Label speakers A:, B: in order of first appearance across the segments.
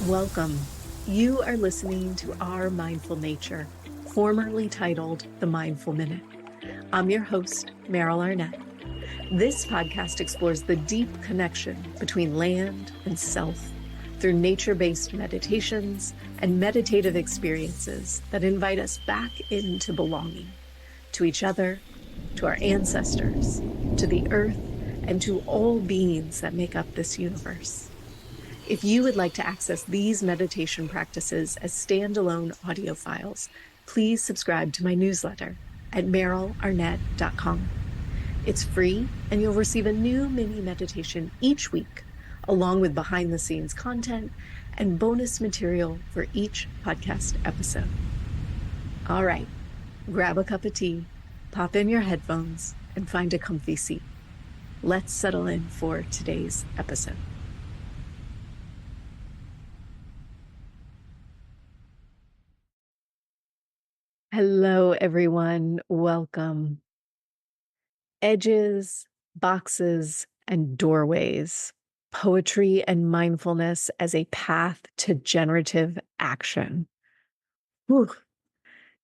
A: Welcome. You are listening to Our Mindful Nature, formerly titled The Mindful Minute. I'm your host, Meryl Arnett. This podcast explores the deep connection between land and self through nature-based meditations and meditative experiences that invite us back into belonging to each other, to our ancestors, to the earth, and to all beings that make up this universe. If you would like to access these meditation practices as standalone audio files, please subscribe to my newsletter at merylarnett.com. It's free, and you'll receive a new mini meditation each week, along with behind-the-scenes content and bonus material for each podcast episode. All right, grab a cup of tea, pop in your headphones, and find a comfy seat. Let's settle in for today's episode. Hello, everyone. Welcome. Edges, boxes, and doorways. Poetry and mindfulness as a path to generative action. Whew.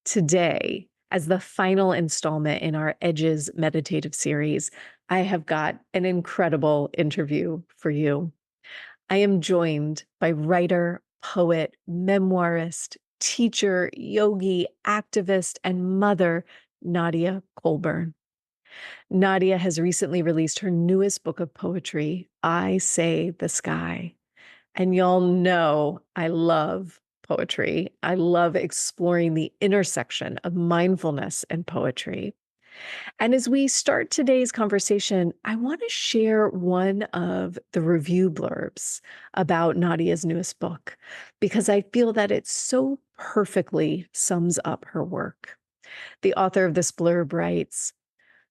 A: Today, as the final installment in our Edges meditative series, I have got an incredible interview for you. I am joined by writer, poet, memoirist, teacher, yogi, activist, and mother, Nadia Colburn. Nadia has recently released her newest book of poetry, I Say the Sky. And y'all know I love poetry. I love exploring the intersection of mindfulness and poetry. And as we start today's conversation, I want to share one of the review blurbs about Nadia's newest book, because I feel that it so perfectly sums up her work. The author of this blurb writes,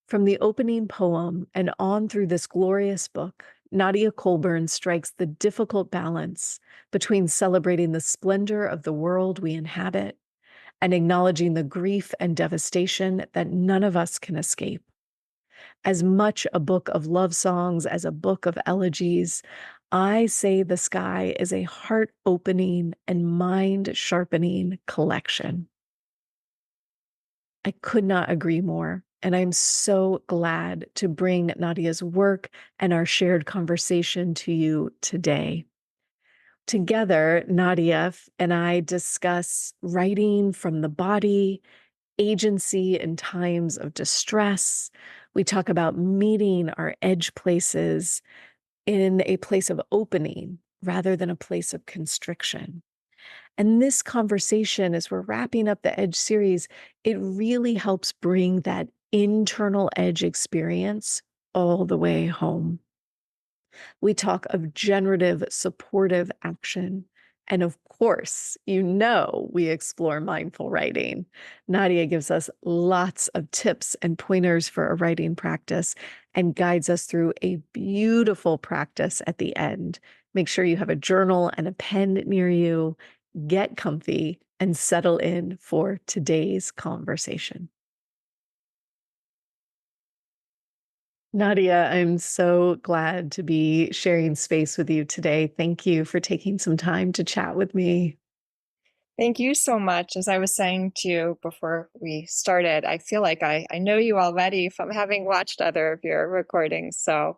A: "From the opening poem and on through this glorious book, Nadia Colburn strikes the difficult balance between celebrating the splendor of the world we inhabit and acknowledging the grief and devastation that none of us can escape. As much a book of love songs as a book of elegies, I Say the Sky is a heart-opening and mind-sharpening collection." I could not agree more, and I'm so glad to bring Nadia's work and our shared conversation to you today. Together, Nadia and I discuss writing from the body, agency in times of distress. We talk about meeting our edge places in a place of opening rather than a place of constriction. And this conversation, as we're wrapping up the Edge series, it really helps bring that internal edge experience all the way home. We talk of generative supportive action. And of course, we explore mindful writing. Nadia gives us lots of tips and pointers for a writing practice and guides us through a beautiful practice at the end. Make sure you have a journal and a pen near you. Get comfy and settle in for today's conversation. Nadia, I'm so glad to be sharing space with you today. Thank you for taking some time to chat with me.
B: Thank you so much. As I was saying to you before we started, I feel like I know you already from having watched other of your recordings. So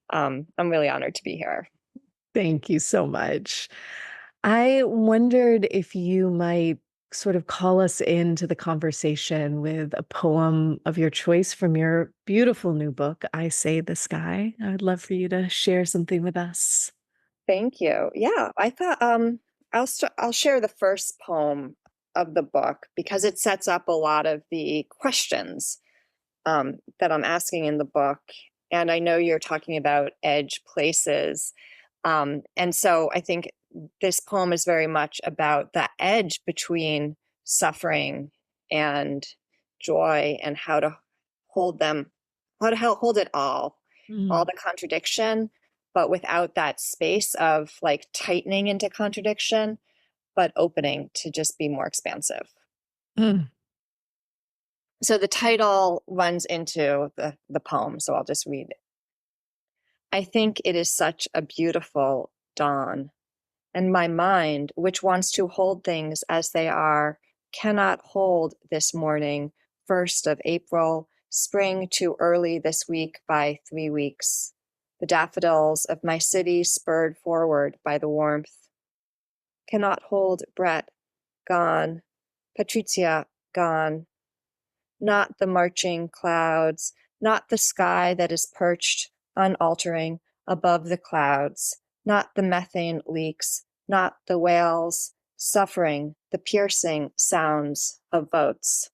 B: I'm really honored to be here.
A: Thank you so much. I wondered if you might sort of call us into the conversation with a poem of your choice from your beautiful new book, I Say the Sky. I would love for you to share something with us.
B: Thank you. Yeah, I thought I'll share the first poem of the book because it sets up a lot of the questions that I'm asking in the book. And I know you're talking about edge places. And so I think this poem is very much about the edge between suffering and joy and how to hold them, hold it all the contradiction, but without that space of like tightening into contradiction, but opening to just be more expansive.
A: Mm.
B: So the title runs into the poem, so I'll just read it. I think it is such a beautiful dawn, and my mind, which wants to hold things as they are, cannot hold this morning, 1st of April, spring too early this week by 3 weeks. The daffodils of my city spurred forward by the warmth. Cannot hold Brett, gone. Patrizia, gone. Not the marching clouds, not the sky that is perched, unaltering, above the clouds, not the methane leaks, not the whales, suffering the piercing sounds of votes.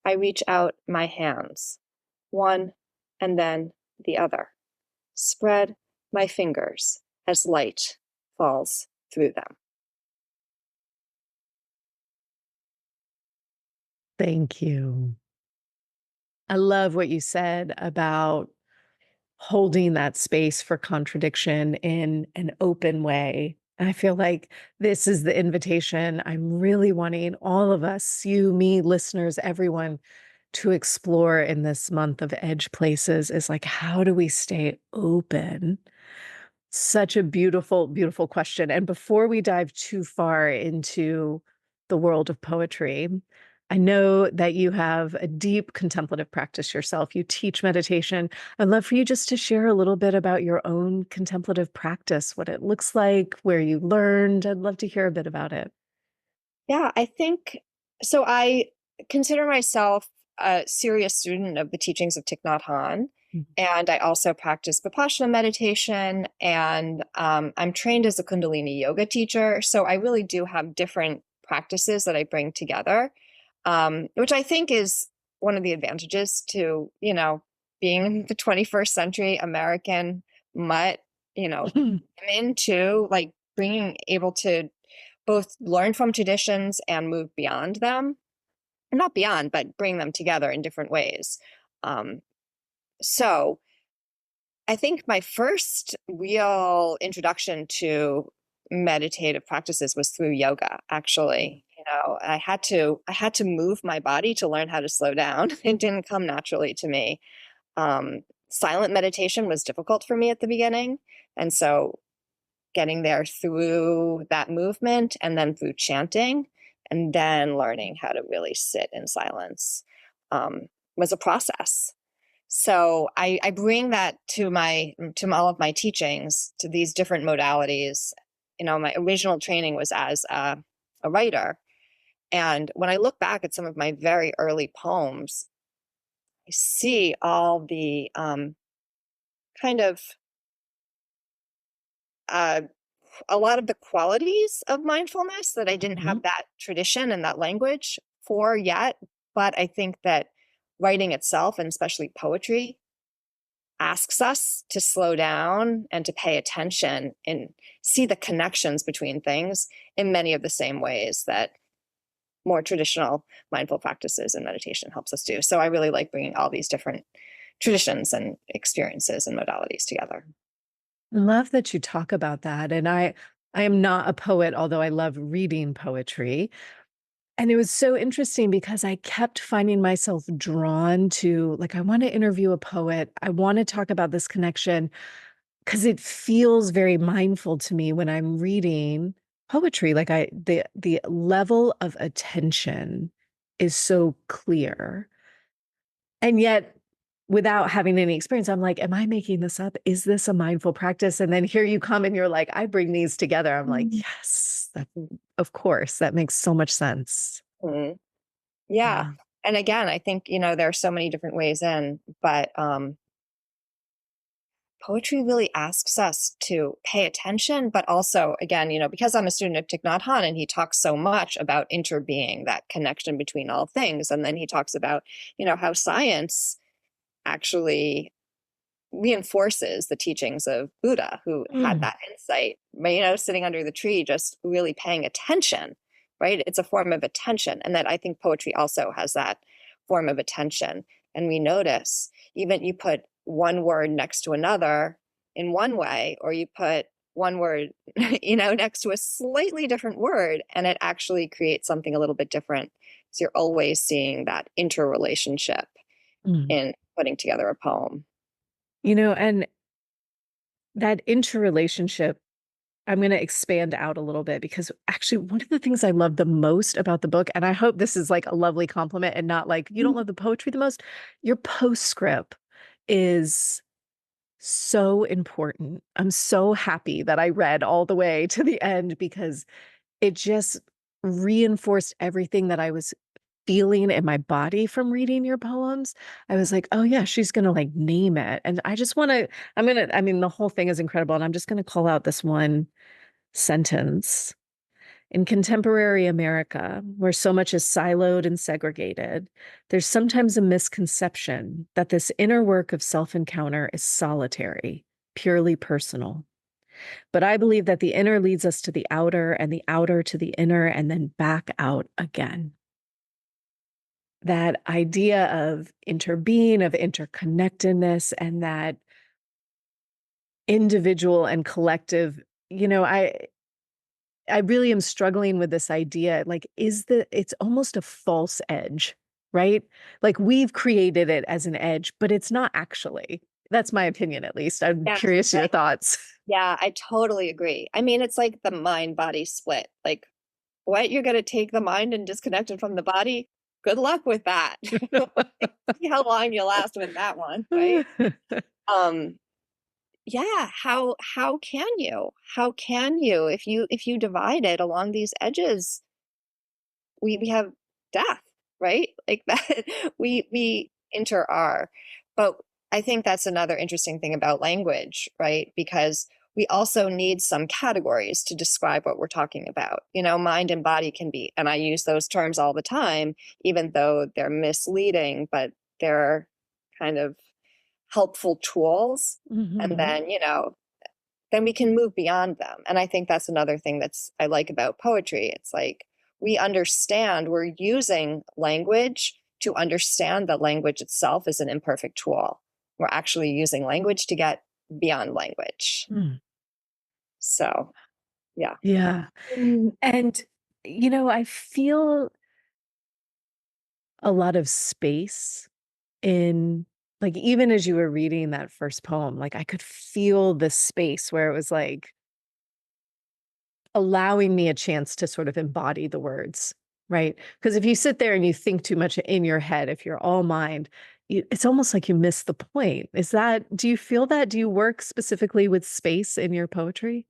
B: I reach out my hands, one and then the other, spread my fingers as light falls through them.
A: Thank you. I love what you said about holding that space for contradiction in an open way. And I feel like this is the invitation I'm really wanting all of us, you, me, listeners, everyone, to explore in this month of Edge Places is like, how do we stay open? Such a beautiful, beautiful question. And before we dive too far into the world of poetry, I know that you have a deep contemplative practice yourself. You teach meditation. I'd love for you just to share a little bit about your own contemplative practice, what it looks like, where you learned. I'd love to hear a bit about it.
B: Yeah, I think so. I consider myself a serious student of the teachings of Thich Nhat Hanh, and I also practice Vipassana meditation, and I'm trained as a Kundalini yoga teacher. So I really do have different practices that I bring together, which I think is one of the advantages to, being the 21st century American mutt, women too, like being able to both learn from traditions and move beyond them. Not beyond, but bring them together in different ways. Um, so I think my first real introduction to meditative practices was through yoga, actually. I had to move my body to learn how to slow down. It didn't come naturally to me. Um, Silent meditation was difficult for me at the beginning. And so getting there through that movement and then through chanting and then learning how to really sit in silence was a process. So I bring that to all of my teachings, to these different modalities. My original training was as a writer. And when I look back at some of my very early poems, I see all the kind of uh, a lot of the qualities of mindfulness that I didn't
A: Mhm.
B: have that tradition and that language for yet. But I think that writing itself, and especially poetry, asks us to slow down and to pay attention and see the connections between things in many of the same ways that more traditional mindful practices and meditation helps us do. So I really like bringing all these different traditions and experiences and modalities together.
A: I love that you talk about that. And I am not a poet, although I love reading poetry. And it was so interesting because I kept finding myself drawn to, like, I want to interview a poet. I want to talk about this connection because it feels very mindful to me when I'm reading poetry. Like the level of attention is so clear. And yet, without having any experience, I'm like, am I making this up? Is this a mindful practice? And then here you come and you're like, I bring these together. I'm like, yes, of course, that makes so much sense.
B: Mhm. Yeah.
A: Yeah.
B: And again, I think, there are so many different ways in, but poetry really asks us to pay attention, but also, again, because I'm a student of Thich Nhat Hanh and he talks so much about interbeing, that connection between all things. And then he talks about, how science actually reinforces the teachings of Buddha, who had
A: Mm,
B: that insight, sitting under the tree, just really paying attention, right? It's a form of attention. And that I think poetry also has that form of attention. And we notice, even you put one word next to another in one way, or you put one word, next to a slightly different word, and it actually creates something a little bit different. So you're always seeing that interrelationship
A: mm.
B: in putting together a poem.
A: And that interrelationship I'm going to expand out a little bit because actually one of the things I love the most about the book, and I hope this is like a lovely compliment and not like you don't love the poetry the most, your postscript is so important. I'm so happy that I read all the way to the end because it just reinforced everything that I was feeling in my body from reading your poems. I was like, oh yeah, she's gonna like name it. And I just wanna, I mean, the whole thing is incredible. And I'm just gonna call out this one sentence. In contemporary America, where so much is siloed and segregated, there's sometimes a misconception that this inner work of self encounter is solitary, purely personal. But I believe that the inner leads us to the outer and the outer to the inner and then back out again. That idea of interbeing, of interconnectedness, and that individual and collective, you know, I really am struggling with this idea. Like, it's almost a false edge, right? Like we've created it as an edge, but it's not actually. That's my opinion, at least. I'm
B: Yeah,
A: curious your thoughts.
B: yeah, I totally agree. I mean, it's like the mind body split. Like, what, you're going to take the mind and disconnect it from the body? Good luck with that. See how long you last with that one, right? Um, yeah, how can you? How can you if you divide it along these edges, we have death, right? Like that we enter are. But I think that's another interesting thing about language, right? Because we also need some categories to describe what we're talking about. You know, mind and body can be, and I use those terms all the time, even though they're misleading, but they're kind of helpful tools. And
A: Mhm.
B: then, you know, then we can move beyond them. And I think that's another thing that's I like about poetry. It's like we understand we're using language to understand that language itself is an imperfect tool. We're actually using language to get beyond language.
A: Mm.
B: So, yeah.
A: Yeah. And, you know, I feel a lot of space in like even as you were reading that first poem, like I could feel the space where it was like allowing me a chance to sort of embody the words, right? Because if you sit there and you think too much in your head, if you're all mind, it's almost like you miss the point. Do you feel that? Do you work specifically with space in your poetry?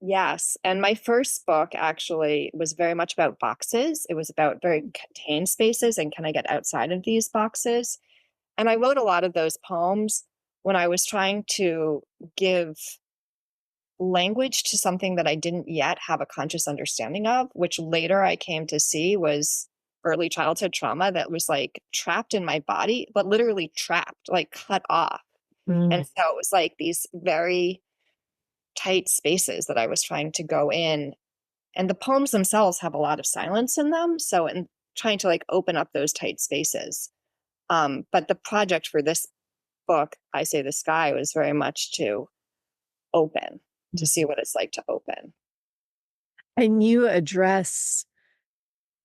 B: Yes. And my first book actually was very much about boxes. It was about very contained spaces and can I get outside of these boxes? And I wrote a lot of those poems when I was trying to give language to something that I didn't yet have a conscious understanding of, which later I came to see was early childhood trauma that was like trapped in my body, but literally trapped, like cut off. And
A: Mm.
B: so it was like these very tight spaces that I was trying to go in. And the poems themselves have a lot of silence in them. So in trying to like open up those tight spaces. But the project for this book, I Say the Sky, was very much to open, to see what it's like to open.
A: And you address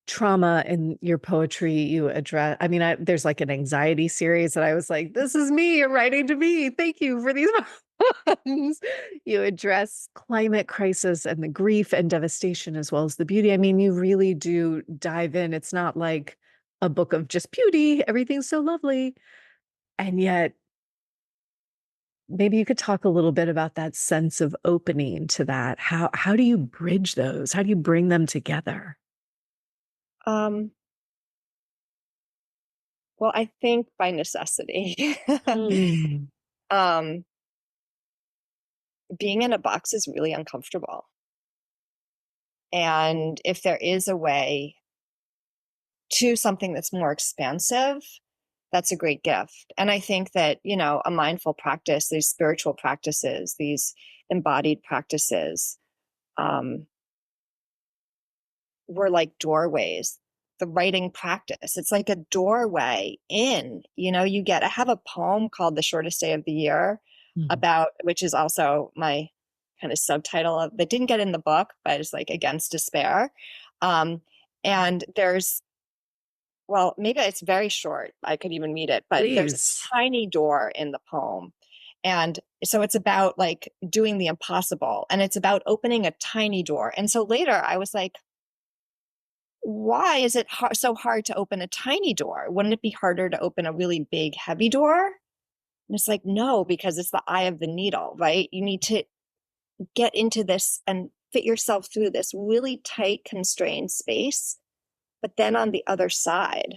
A: trauma in your poetry. You address, I mean, there's like an anxiety series that I was like, this is me, you're writing to me. Thank you for these poems. You address climate crisis and the grief and devastation as well as the beauty. I mean, you really do dive in. It's not like a book of just beauty, everything's so lovely. And yet, maybe you could talk a little bit about that sense of opening to that. How do you bridge those? How do you bring them together?
B: Um, well, I think by necessity.
A: Mm.
B: um, Being in a box is really uncomfortable. And if there is a way to something that's more expansive, that's a great gift. And I think that, you know, a mindful practice, these spiritual practices, these embodied practices, um, were like doorways. The writing practice, it's like a doorway in, you know, I have a poem called The Shortest Day of the Year
A: Mhm.
B: about, which is also my kind of subtitle of that didn't get in the book, but it's like Against Despair. Um, and there's, well, maybe it's very short. I could even read it, but there's a
A: Please.
B: tiny door in the poem. And So it's about like doing the impossible, and it's about opening a tiny door. And so later I was like, why is it so hard to open a tiny door? Wouldn't it be harder to open a really big, heavy door? And it's like, no, because it's the eye of the needle, right? You need to get into this and fit yourself through this really tight, constrained space. But then on the other side,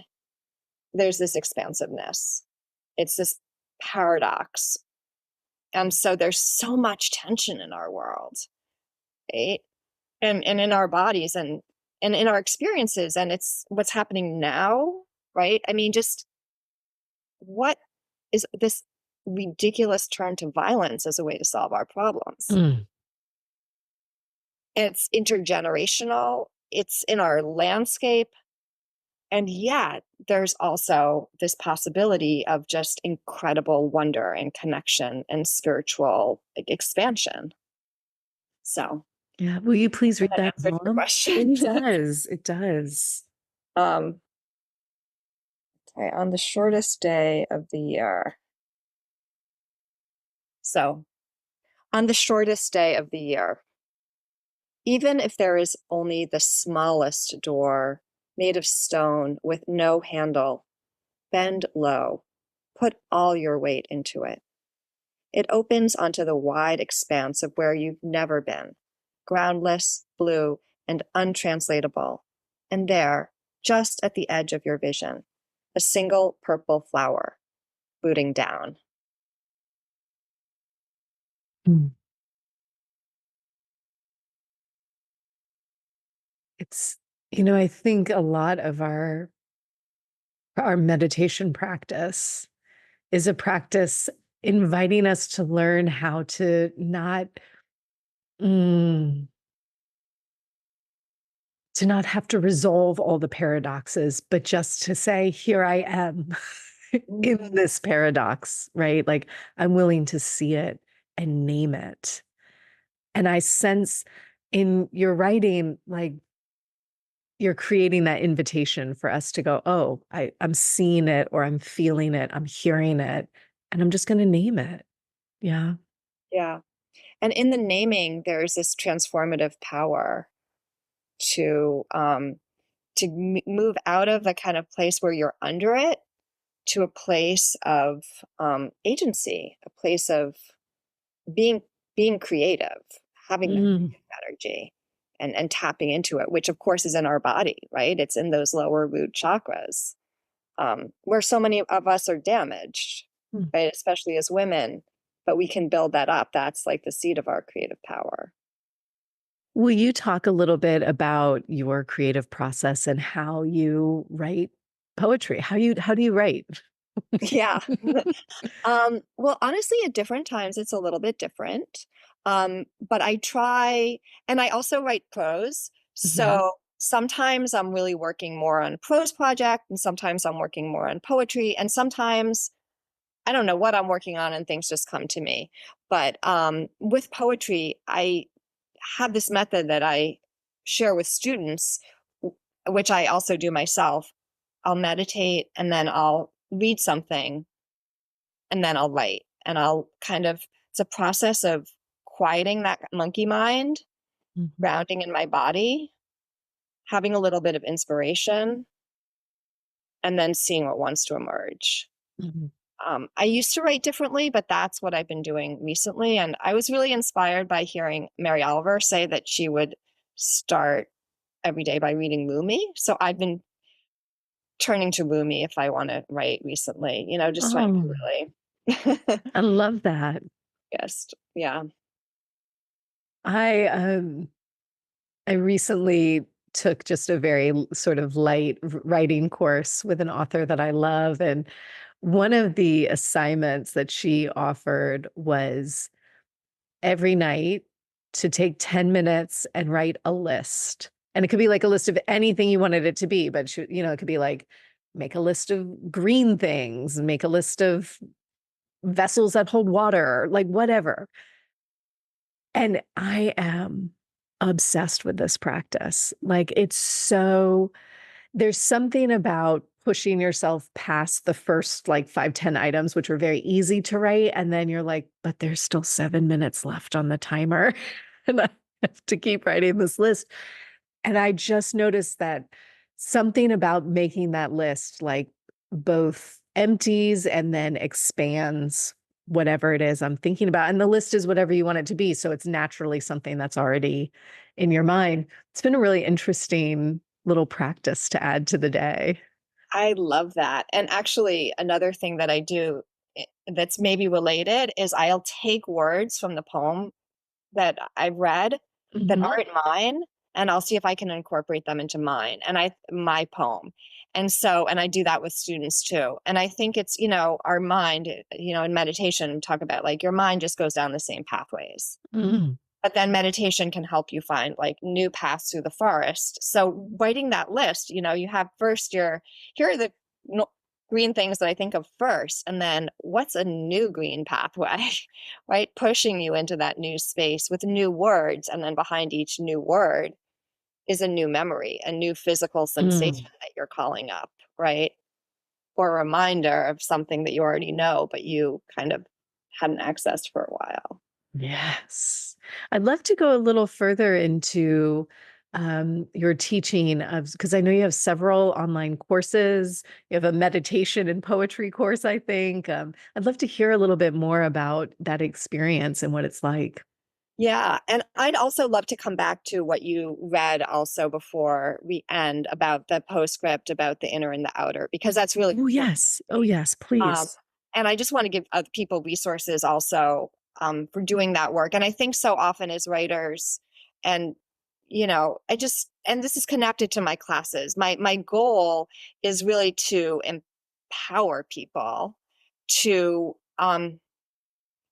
B: there's this expansiveness. It's this paradox. And so there's so much tension in our world, right? And in our bodies and in our experiences. And it's what's happening now, right? I mean, just what is this ridiculous turn to violence as a way to solve our problems?
A: Mm.
B: It's intergenerational, it's in our landscape. And yet, there's also this possibility of just incredible wonder and connection and spiritual expansion. So,
A: Yeah. Will you please read
B: that
A: that
B: answered your
A: poem?
B: question.
A: It does. It does.
B: um, okay, on the shortest day of the year. So, on the shortest day of the year, even if there is only the smallest door made of stone with no handle, bend low, put all your weight into it. It opens onto the wide expanse of where you've never been, groundless, blue, and untranslatable. And there, just at the edge of your vision, a single purple flower booting down.
A: Mm. It's, I think a lot of our meditation practice is a practice inviting us to learn how to mm, not have to resolve all the paradoxes, but just to say, here I am in this paradox, right? Like I'm willing to see it and name it. And I sense in your writing, like you're creating that invitation for us to go, oh, I'm seeing it, or I'm feeling it, I'm hearing it, and I'm just going to name it. Yeah.
B: Yeah. And in the naming, there's this transformative power to move out of the kind of place where you're under it to a place of agency, a place of being being creative, having that
A: Mm.
B: energy and tapping into it, which of course is in our body, right? It's in those lower root chakras, where so many of us are damaged,
A: Mm.
B: right? Especially as women, but we can build that up. That's like the seed of our creative power.
A: Will you talk a little bit about your creative process and how you write poetry? How do you write?
B: Yeah. Well, honestly, at different times, it's a little bit different. But I try, and I also write prose.
A: Mhm.
B: So sometimes I'm really working more on a prose project, and sometimes I'm working more on poetry, and sometimes I don't know what I'm working on, and things just come to me. But with poetry, I have this method that I share with students, which I also do myself. I'll meditate, and then I'll read something, and then I'll write. And I'll kind of, it's a process of quieting that monkey mind,
A: Mhm.
B: grounding in my body, having a little bit of inspiration, and then seeing what wants to emerge.
A: Mhm.
B: I used to write differently, but that's what I've been doing recently. And I was really inspired by hearing Mary Oliver say that she would start every day by reading Rumi. So I've been turning to Rumi if I want to write recently, just trying
A: Oh,
B: to really
A: I love that.
B: guess. Yeah.
A: I um I recently took just a very sort of light writing course with an author that I love, and one of the assignments that she offered was every night to take 10 minutes and write a list. And it could be like a list of anything you wanted it to be, but it could be like make a list of green things, make a list of vessels that hold water, like whatever. And I am obsessed with this practice. Like there's something about pushing yourself past the first like 5, 10 items, which are very easy to write. And then you're like, but there's still 7 minutes left on the timer. And I have to keep writing this list. And I just noticed that something about making that list, like both empties and then expands whatever it is I'm thinking about. And the list is whatever you want it to be. So it's naturally something that's already in your mind. It's been a really interesting little practice to add to the day.
B: I love that. And actually, another thing that I do that's maybe related is I'll take words from the poem that I read that
A: Mhm.
B: aren't mine, and I'll see if I can incorporate them into my poem. And I do that with students too. And I think it's, our mind, in meditation, talk about like your mind just goes down the same pathways.
A: Mm.
B: But then meditation can help you find like new paths through the forest. So writing that list, you have first here are the no, green things that I think of first, and then what's a new green pathway, right? Pushing you into that new space with new words, and then behind each new word is a new memory, a new physical sensation
A: Mm.
B: that you're calling up, right? Or a reminder of something that you already know, but you kind of hadn't accessed for a while.
A: Yes. I'd love to go a little further into your teaching of, because I know you have several online courses. You have a meditation and poetry course, I think. I'd love to hear a little bit more about that experience and what it's like.
B: Yeah, and I'd also love to come back to what you read also before we end about the postscript about the inner and the outer, because that's really
A: Oh,
B: important
A: yes.
B: to
A: Oh,
B: me.
A: yes,
B: Um,
A: please.
B: and I just want to give other people resources also for doing that work. And I think so often as writers, and and this is connected to my classes. My goal is really to empower people to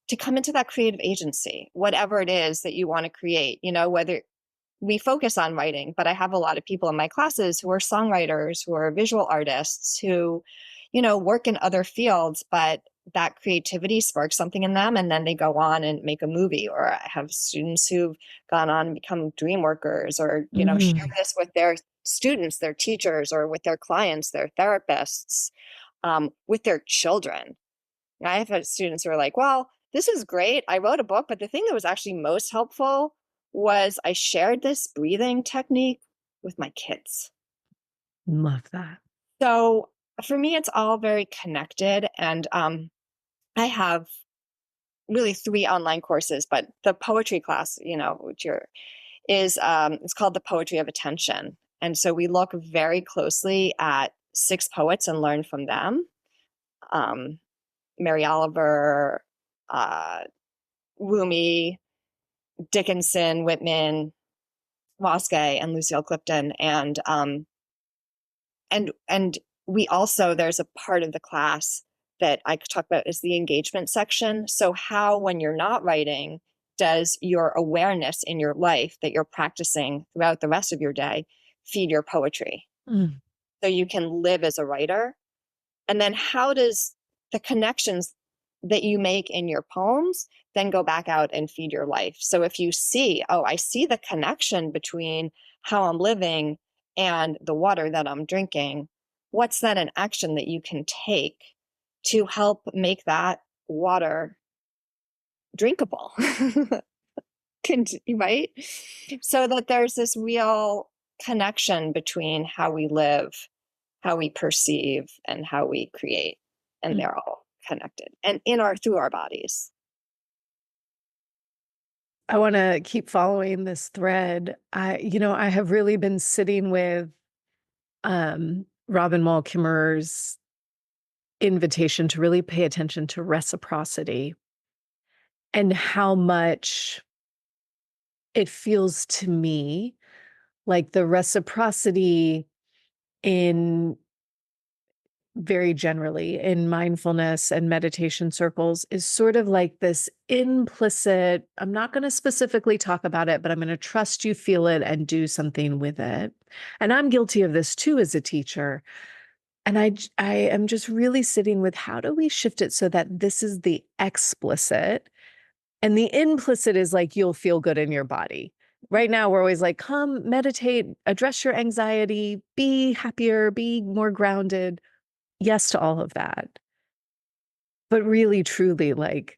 B: to come into that creative agency, whatever it is that you want to create, whether we focus on writing, but I have a lot of people in my classes who are songwriters, who are visual artists, who, work in other fields, but that creativity sparks something in them. And then they go on and make a movie. Or I have students who've gone on and become dream workers, or, share
A: Mm.
B: this with their students, their teachers, or with their clients, their therapists, with their children. I've had students who are like, well, this is great. I wrote a book, but the thing that was actually most helpful was I shared this breathing technique with my kids.
A: Love that.
B: So for me, it's all very connected. And I have really three online courses, but the poetry class, which is it's called the Poetry of Attention. And so we look very closely at six poets and learn from them. Um, Mary Oliver, uh, Rumi, Dickinson, Whitman, Wasque, and Lucille Clifton, and we also, there's a part of the class that I talk about is the engagement section. So how, when you're not writing, does your awareness in your life that you're practicing throughout the rest of your day feed your poetry
A: Mm.
B: so you can live as a writer? And then how does the connections that you make in your poems then go back out and feed your life? So if you see, oh, I see the connection between how I'm living and the water that I'm drinking, what's then an action that you can take to help make that water drinkable? Right? So that there's this real connection between how we live, how we perceive, and how we create. And
A: Mm.
B: they're all connected and in our through our bodies.
A: I want to keep following this thread. I have really been sitting with Robin Wall Kimmerer's invitation to really pay attention to reciprocity and how much it feels to me like the reciprocity in very generally in mindfulness and meditation circles is sort of like this implicit, I'm not going to specifically talk about it, but I'm going to trust you feel it and do something with it. And I'm guilty of this too as a teacher. And I am just really sitting with how do we shift it so that this is the explicit and the implicit is like you'll feel good in your body. right now we're always like, come meditate, address your anxiety, be happier, be more grounded. Yes to all of that. But really, truly, like,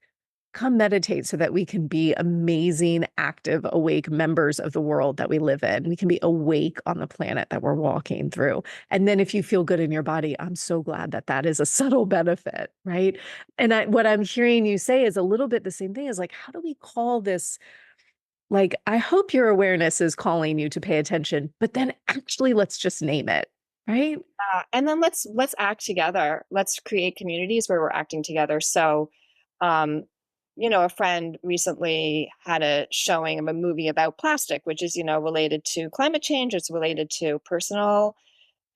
A: come meditate so that we can be amazing, active, awake members of the world that we live in. We can be awake on the planet that we're walking through. And then if you feel good in your body, I'm so glad that that is a subtle benefit, right? And what I'm hearing you say is a little bit the same thing, is like, how do we call this? Like, I hope your awareness is calling you to pay attention, but then actually let's just name it, right?
B: And then let's act together. Let's create communities where we're acting together. So, um, a friend recently had a showing of a movie about plastic, which is, related to climate change. It's related to personal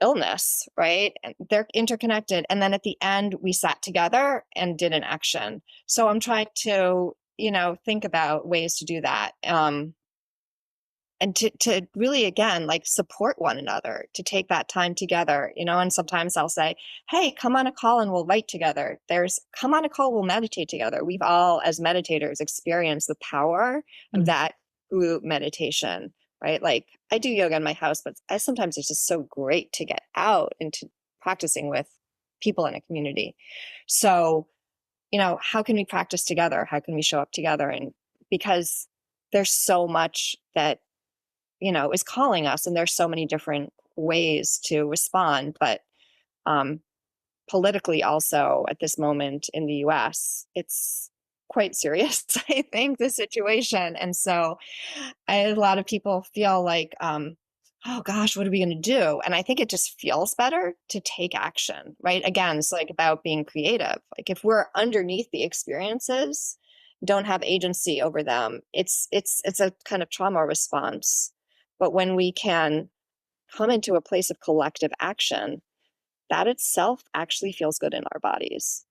B: illness, right? And they're interconnected. And then at the end, we sat together and did an action. So I'm trying to, think about ways to do that. And to really, again, like, support one another, to take that time together, and sometimes I'll say, hey, come on a call and we'll write together. There's come on a call, we'll meditate together. We've all, as meditators, experienced the power of
A: Mm.
B: that group meditation, right? Like, I do yoga in my house, but sometimes it's just so great to get out into practicing with people in a community. So, how can we practice together? How can we show up together? And because there's so much that is calling us, and there's so many different ways to respond. But um, politically, also at this moment in the US, it's quite serious, I think, the situation. And so a lot of people feel like, oh gosh, what are we going to do? And I think it just feels better to take action, right? Again, it's like about being creative. Like, if we're underneath the experiences, don't have agency over them, it's a kind of trauma response. But when we can come into a place of collective action, that itself actually feels good in our bodies.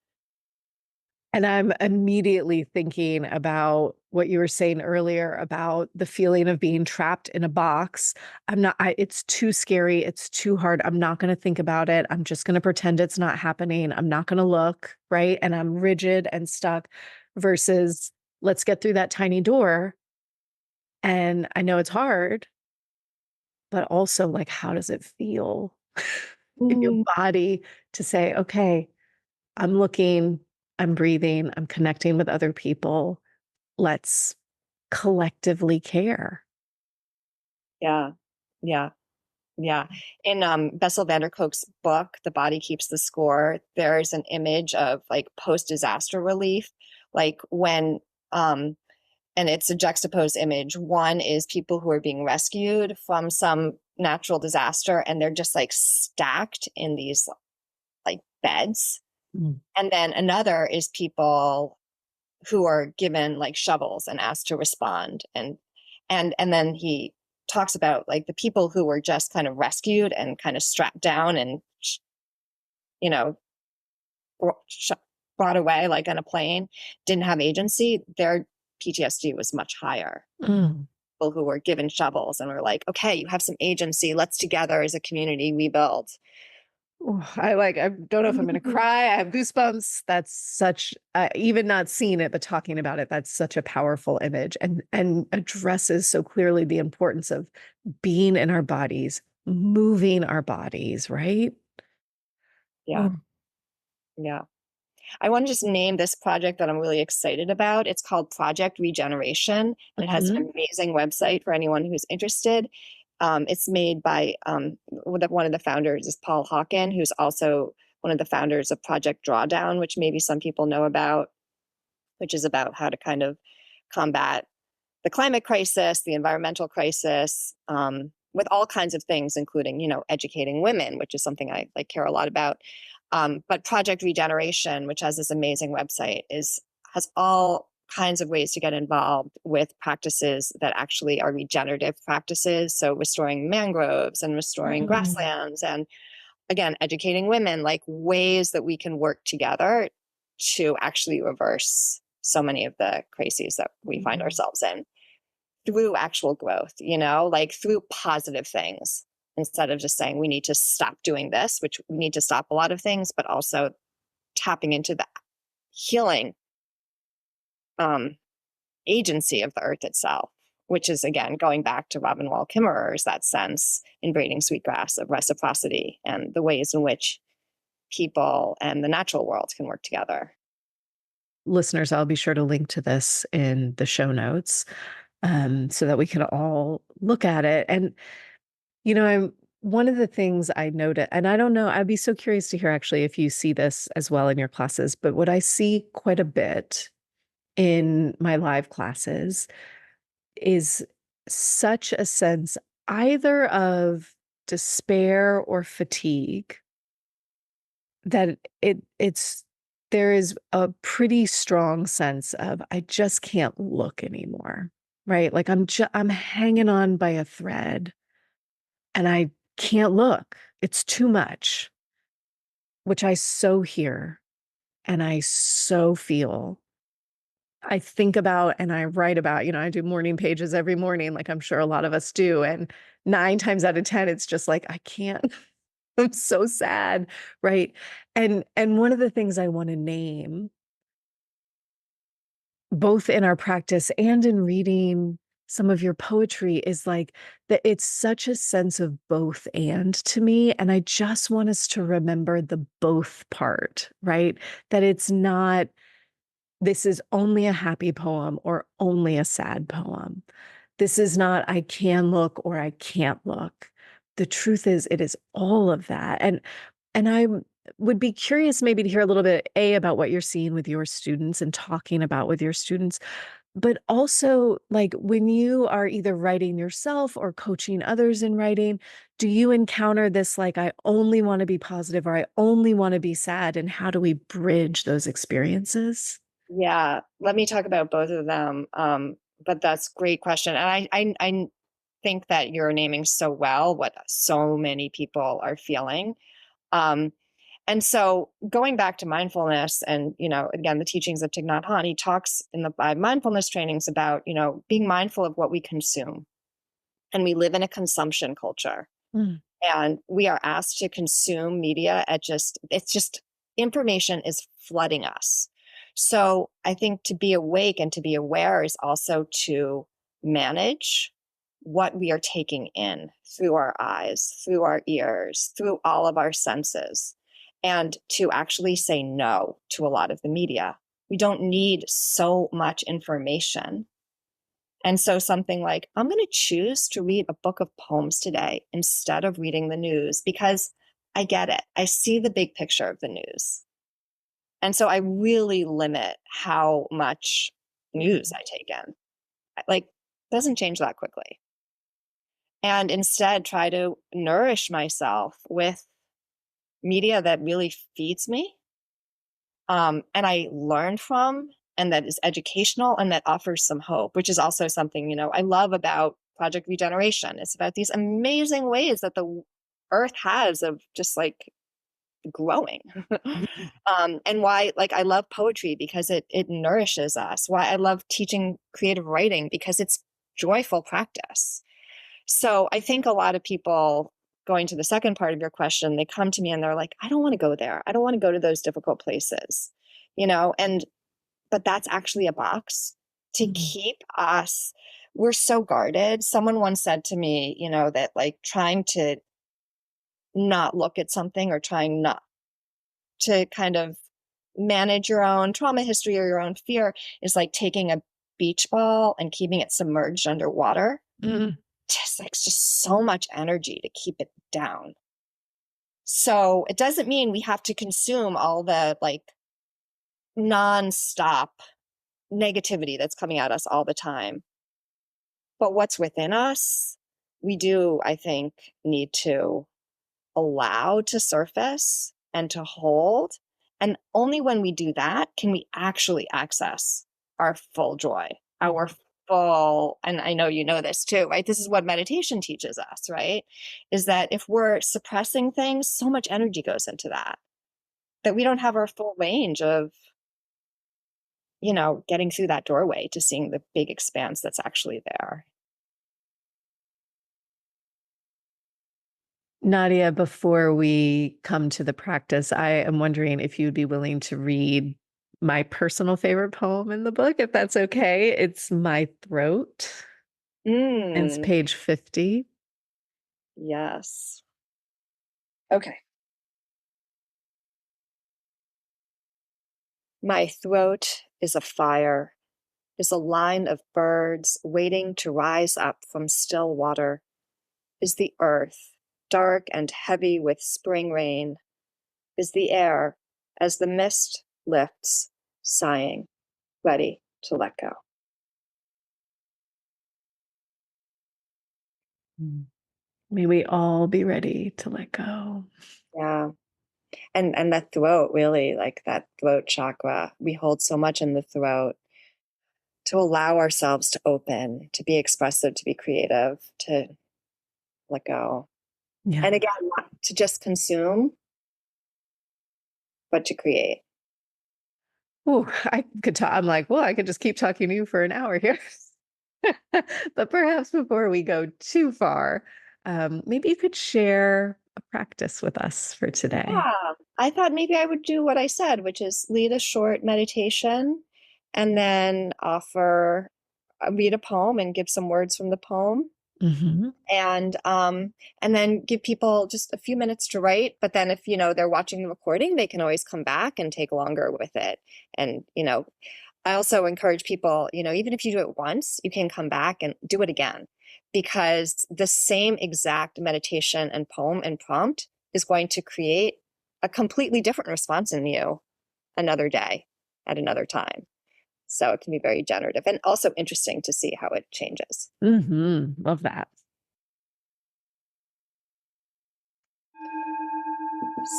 A: And I'm immediately thinking about what you were saying earlier about the feeling of being trapped in a box. It's too scary. It's too hard. I'm not going to think about it. I'm just going to pretend it's not happening. I'm not going to look, right? And I'm rigid and stuck versus let's get through that tiny door. And I know it's hard, but also, like, how does it feel in your
B: Mm,
A: body to say, okay, I'm looking, I'm breathing, I'm connecting with other people. Let's collectively care.
B: yeah, yeah, yeah. In Bessel van der Kolk's book, The Body Keeps the Score, there's an image of, like, post-disaster relief, like when and it's a juxtaposed image. One is people who are being rescued from some natural disaster, and they're just, like, stacked in these, like, beds.
A: Mm.
B: And then another is people who are given, like, shovels and asked to respond. And then he talks about, like, the people who were just kind of rescued and kind of strapped down and you know brought away, like, on a plane, didn't have agency. Their PTSD was much higher.
A: Mm.
B: People who were given shovels and were like, okay, you have some agency, let's together as a community rebuild.
A: Ooh, I don't know if I'm going to cry. I have goosebumps. That's such, even not seeing it, but talking about it, that's such a powerful image and addresses so clearly the importance of being in our bodies, moving our bodies, right?
B: Yeah,
A: Oh.
B: yeah. I want to just name this project that I'm really excited about. It's called Project Regeneration, and it has
A: Mhm.
B: an amazing website for anyone who's interested. It's made by one of the founders is Paul Hawken, who's also one of the founders of Project Drawdown, which maybe some people know about, which is about how to kind of combat the climate crisis, the environmental crisis, with all kinds of things, including, educating women, which is something I, like, care a lot about. But Project Regeneration, which has this amazing website, has all kinds of ways to get involved with practices that actually are regenerative practices. So restoring mangroves and restoring
A: Mm.
B: grasslands, and again, educating women, like, ways that we can work together to actually reverse so many of the crises that we find
A: Mm.
B: ourselves in through actual growth, like, through positive things, instead of just saying we need to stop doing this, which we need to stop a lot of things, but also tapping into the healing um, agency of the earth itself. which is, again, going back to Robin Wall Kimmerer's that sense in Braiding Sweetgrass of reciprocity and the ways in which people and the natural world can work together.
A: Listeners, I'll be sure to link to this in the show notes so that we can all look at it. And, I'm one of the things I noted, and I don't know, I'd be so curious to hear actually if you see this as well in your classes, but what I see quite a bit in my live classes is such a sense either of despair or fatigue that it's there is a pretty strong sense of I just can't look anymore, right? Like I'm hanging on by a thread and I can't look. It's too much, which I so hear and I so feel. I think about and I write about, I do morning pages every morning, like I'm sure a lot of us do. And 9 times out of 10, it's just like, I can't, I'm so sad. Right. And one of the things I want to name, both in our practice and in reading some of your poetry, is like that it's such a sense of both and to me. And I just want us to remember the both part, right? That it's not, this is only a happy poem or only a sad poem. This is not, I can look or I can't look. The truth is, it is all of that. And I would be curious maybe to hear a little bit, about what you're seeing with your students and talking about with your students, but also like when you are either writing yourself or coaching others in writing, do you encounter this like, I only want to be positive or I only want to be sad? And how do we bridge those experiences?
B: Yeah, let me talk about both of them. But that's a great question. And I think that you're naming so well what so many people are feeling. Um, and so going back to mindfulness and, again, the teachings of Thich Nhat Hanh, he talks in the mindfulness trainings about, being mindful of what we consume. And we live in a consumption culture.
A: Mm.
B: And we are asked to consume media it's just information is flooding us. So I think to be awake and to be aware is also to manage what we are taking in through our eyes, through our ears, through all of our senses, and to actually say no to a lot of the media. We don't need so much information. And so something like, I'm going to choose to read a book of poems today instead of reading the news because I get it. I see the big picture of the news. And so I really limit how much news I take in. Like, doesn't change that quickly. And instead try to nourish myself with media that really feeds me, and I learn from, and that is educational and that offers some hope, which is also something, I love about Project Regeneration. It's about these amazing ways that the earth has of just like growing. And why, like, I love poetry because it nourishes us. Why I love teaching creative writing because it's joyful practice. So I think a lot of people, going to the second part of your question, they come to me and they're like, I don't want to go there. I don't want to go to those difficult places, but that's actually a box to keep us. We're so guarded. Someone once said to me, that like trying to not look at something or trying not to kind of manage your own trauma history or your own fear is like taking a beach ball and keeping it submerged underwater.
A: Mm.
B: Just so much energy to keep it down. So it doesn't mean we have to consume all the like nonstop negativity that's coming at us all the time. But what's within us, we do, I think, need to allow to surface and to hold. And only when we do that can we actually access our full joy, our full, and I know you know this too, right? This is what meditation teaches us, right? Is that if we're suppressing things, so much energy goes into that we don't have our full range of, getting through that doorway to seeing the big expanse that's actually there.
A: Nadia, before we come to the practice, I am wondering if you'd be willing to read my personal favorite poem in the book, if that's okay. It's My Throat. And it's
B: Mm,
A: page 50.
B: yes. Okay. My throat is a fire, is a line of birds waiting to rise up from still water, is the earth, dark and heavy with spring rain, is the air as the mist lifts, sighing, ready to let go.
A: Mm. May we all be ready to let go.
B: Yeah. And that throat, really, like that throat chakra, we hold so much in the throat to allow ourselves to open, to be expressive, to be creative, to let go.
A: Yeah.
B: And again, not to just consume, but to create.
A: Oh, I could talk. I'm like, well, I could just keep talking to you for an hour here. But perhaps before we go too far, maybe you could share a practice with us for today.
B: Yeah. I thought maybe I would do what I said, which is lead a short meditation and then read a poem and give some words from the poem.
A: Hmm.
B: And then give people just a few minutes to write, but then if they're watching the recording, they can always come back and take longer with it. And I also encourage people, even if you do it once, you can come back and do it again, because the same exact meditation and poem and prompt is going to create a completely different response in you another day at another time. So it can be very generative and also interesting to see how it changes.
A: Love that.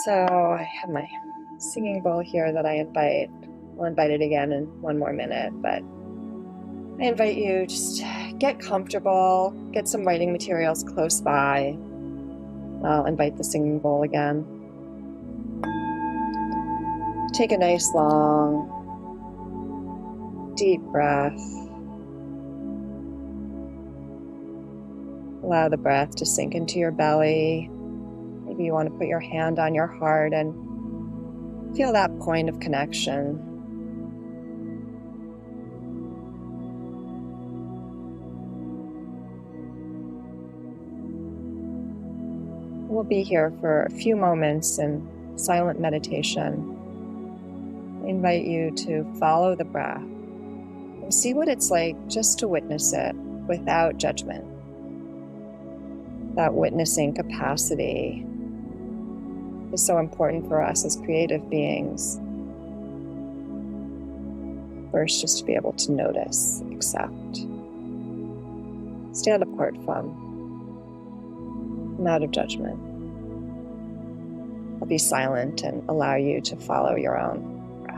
B: So I have my singing bowl here that I invite. I'll invite it again in one more minute, but I invite you just get comfortable, get some writing materials close by. I'll invite the singing bowl again. Take a nice long, deep breath. Allow the breath to sink into your belly. Maybe you want to put your hand on your heart and feel that point of connection. We'll be here for a few moments in silent meditation. I invite you to follow the breath and see what it's like just to witness it without judgment. That witnessing capacity is so important for us as creative beings. First, just to be able to notice, accept, stand apart from, out of judgment. I'll be silent and allow you to follow your own breath.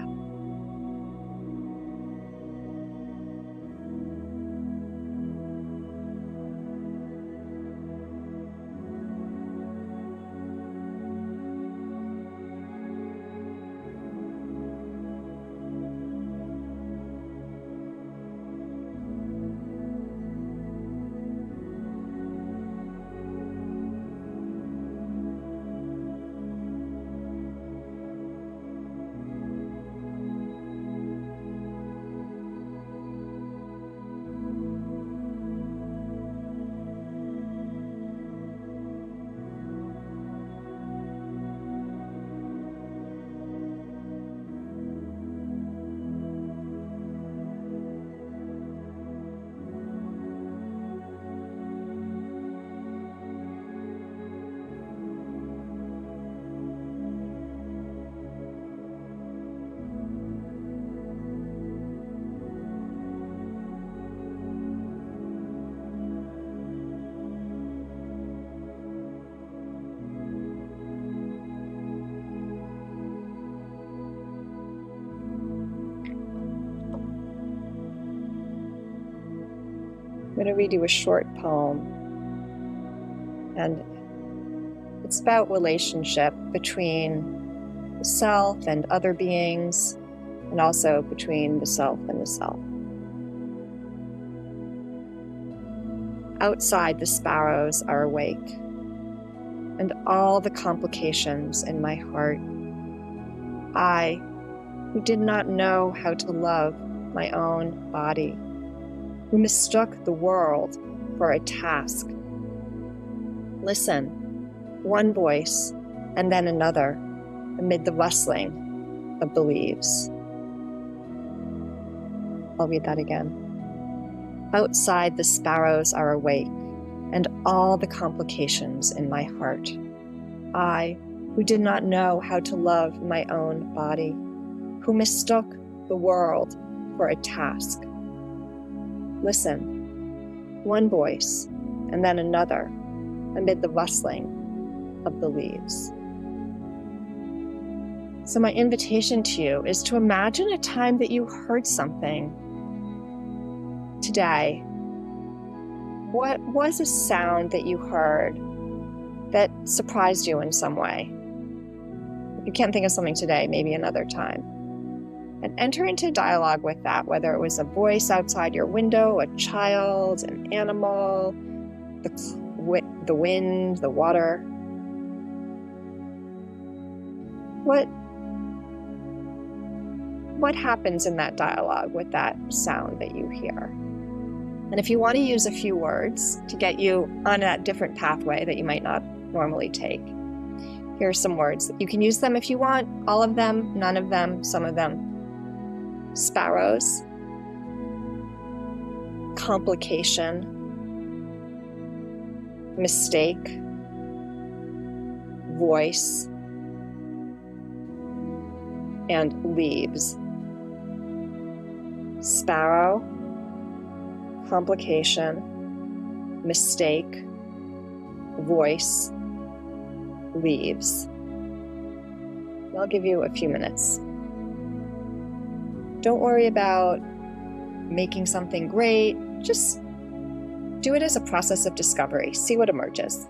B: I'm going to read you a short poem, and it's about relationship between the self and other beings, and also between the self and the self. Outside, the sparrows are awake, and all the complications in my heart. I, who did not know how to love my own body, who mistook the world for a task. Listen, one voice and then another amid the rustling of the leaves. I'll read that again. Outside, the sparrows are awake, and all the complications in my heart. I, who did not know how to love my own body, who mistook the world for a task. Listen, one voice and then another amid the rustling of the leaves. So my invitation to you is to imagine a time that you heard something today. What was a sound that you heard that surprised you in some way? If you can't think of something today, maybe another time. And enter into dialogue with that, whether it was a voice outside your window, a child, an animal, the wind, the water. What happens in that dialogue with that sound that you hear? And if you want to use a few words to get you on a different pathway that you might not normally take, here are some words. You can use them if you want, all of them, none of them, some of them. Sparrows, complication, mistake, voice, and leaves. Sparrow, complication, mistake, voice, leaves. I'll give you a few minutes. Don't worry about making something great. Just do it as a process of discovery. See what emerges.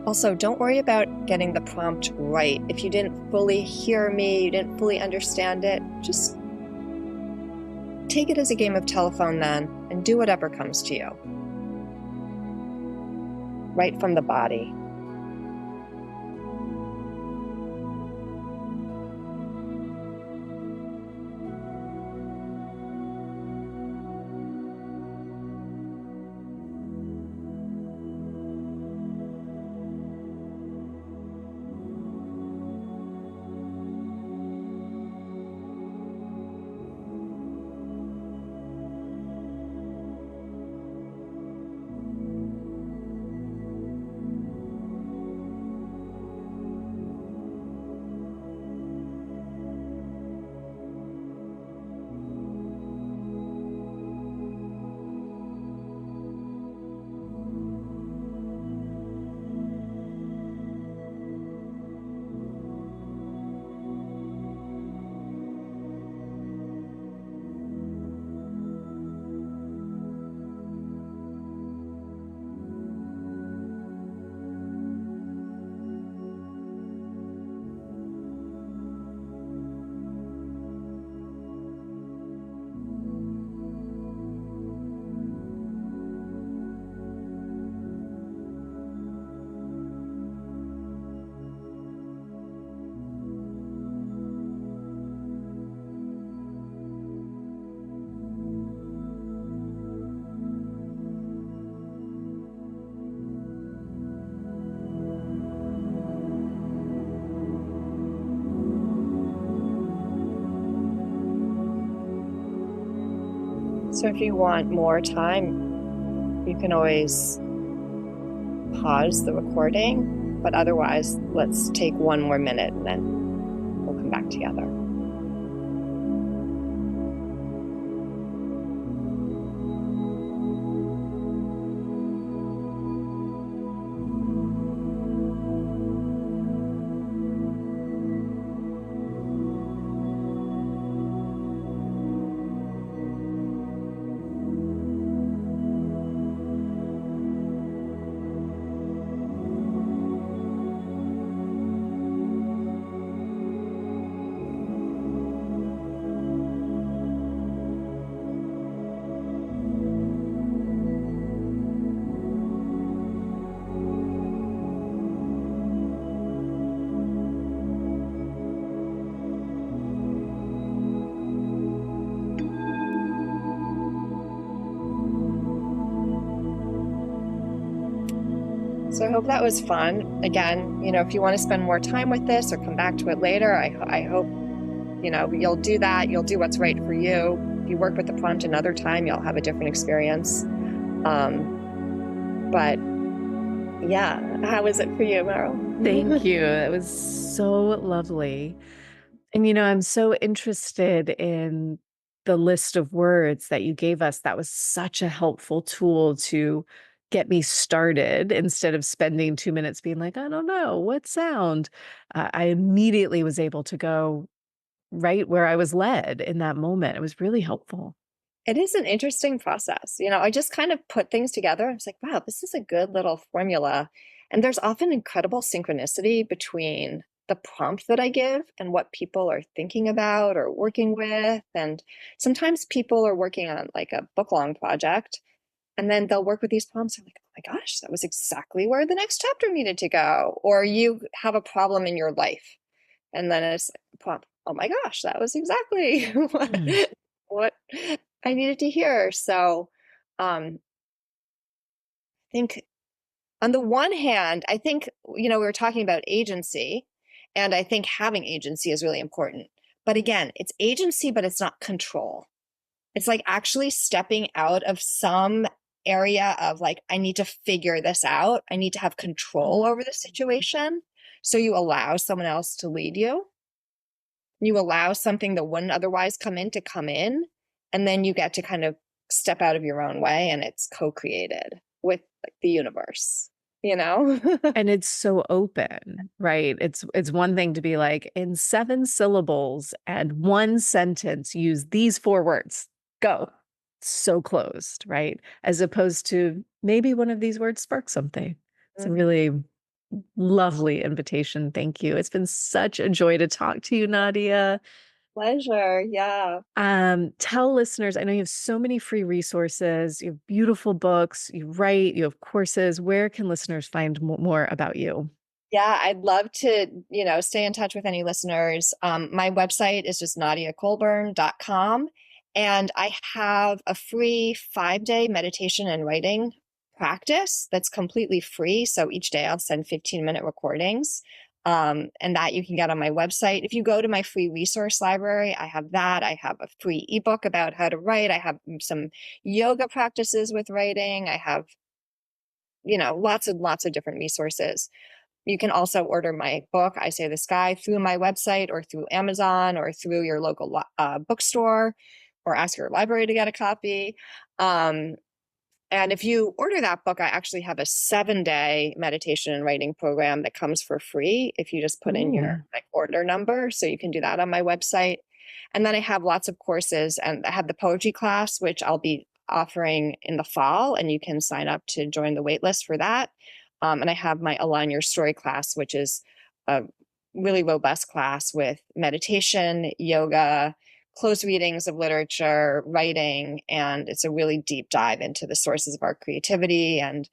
B: Also, don't worry about getting the prompt right. If you didn't fully hear me, you didn't fully understand it, just take it as a game of telephone then and do whatever comes to you. Right from the body. So if you want more time, you can always pause the recording, but otherwise, let's take one more minute and then we'll come back together. So I hope that was fun. Again, if you want to spend more time with this or come back to it later, I hope, you'll do that. You'll do what's right for you. If you work with the prompt another time, you'll have a different experience. But yeah, how was it for you, Meryl?
A: Thank you. It was so lovely. And, I'm so interested in the list of words that you gave us. That was such a helpful tool to get me started instead of spending 2 minutes being like, I don't know, what sound? I immediately was able to go right where I was led in that moment. It was really helpful.
B: It is an interesting process. I just kind of put things together. I was like, wow, this is a good little formula. And there's often incredible synchronicity between the prompt that I give and what people are thinking about or working with. And sometimes people are working on like a book long project, and then they'll work with these prompts. I'm like, oh my gosh, that was exactly where the next chapter needed to go. Or you have a problem in your life, and then it's like, prompt, oh my gosh, that was exactly
A: Mm.
B: what I needed to hear. So I think on the one hand, I think, we were talking about agency, and I think having agency is really important. But again, it's agency, but it's not control. It's like actually stepping out of some area of like, I need to figure this out. I need to have control over the situation. So you allow someone else to lead you. You allow something that wouldn't otherwise come in to come in. And then you get to kind of step out of your own way, and it's co-created with like the universe,
A: And it's so open, right? It's one thing to be like, in 7 syllables and 1 sentence, use these 4 words. Go. So closed, right? As opposed to maybe one of these words sparks something. It's a really lovely invitation. Thank you. It's been such a joy to talk to you, Nadia.
B: Pleasure. Yeah.
A: Tell listeners, I know you have so many free resources, you have beautiful books, you write, you have courses. Where can listeners find more about you?
B: Yeah, I'd love to, stay in touch with any listeners. My website is just nadiacolburn.com. And I have a free 5-day meditation and writing practice that's completely free. So each day I'll send 15-minute recordings. And that you can get on my website. If you go to my free resource library, I have that. I have a free ebook about how to write. I have some yoga practices with writing. I have, lots and lots of different resources. You can also order my book, I Say the Sky, through my website or through Amazon or through your local bookstore, or ask your library to get a copy. And if you order that book, I actually have a 7-day meditation and writing program that comes for free if you just put in your order number. So you can do that on my website. And then I have lots of courses, and I have the poetry class, which I'll be offering in the fall, and you can sign up to join the wait list for that. And I have my Align Your Story class, which is a really robust class with meditation, yoga, close readings of literature, writing, and it's a really deep dive into the sources of our creativity, and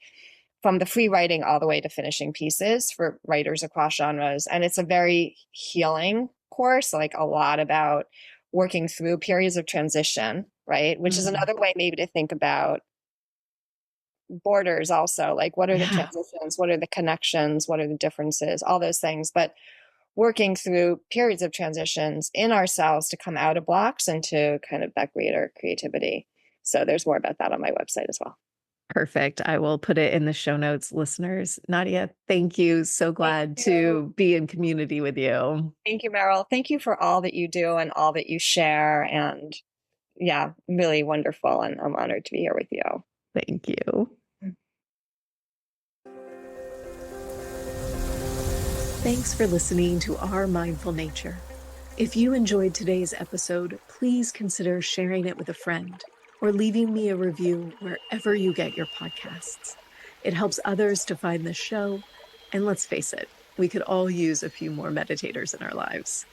B: from the free writing all the way to finishing pieces for writers across genres. And it's a very healing course, like a lot about working through periods of transition, right? Which is another way maybe to think about borders also, like what are the transitions, what are the connections, what are the differences, all those things. But working through periods of transitions in ourselves to come out of blocks and to kind of that greater creativity. So there's more about that on my website as well.
A: Perfect. I will put it in the show notes, listeners. Nadia, thank you. So glad to be in community with you.
B: Thank you, Meryl. Thank you for all that you do and all that you share. And yeah, really wonderful. And I'm honored to be here with you.
A: Thank you. Thanks for listening to Our Mindful Nature. If you enjoyed today's episode, please consider sharing it with a friend or leaving me a review wherever you get your podcasts. It helps others to find the show. And let's face it, we could all use a few more meditators in our lives.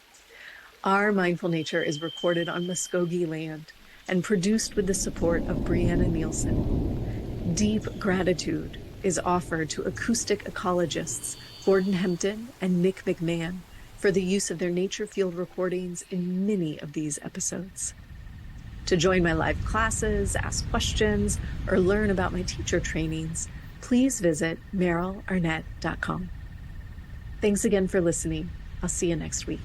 A: Our Mindful Nature is recorded on Muskogee land and produced with the support of Brianna Nielsen. Deep gratitude is offered to acoustic ecologists Gordon Hempton and Nick McMahon for the use of their nature field recordings in many of these episodes. To join my live classes, ask questions, or learn about my teacher trainings, please visit merylarnett.com. Thanks again for listening. I'll see you next week.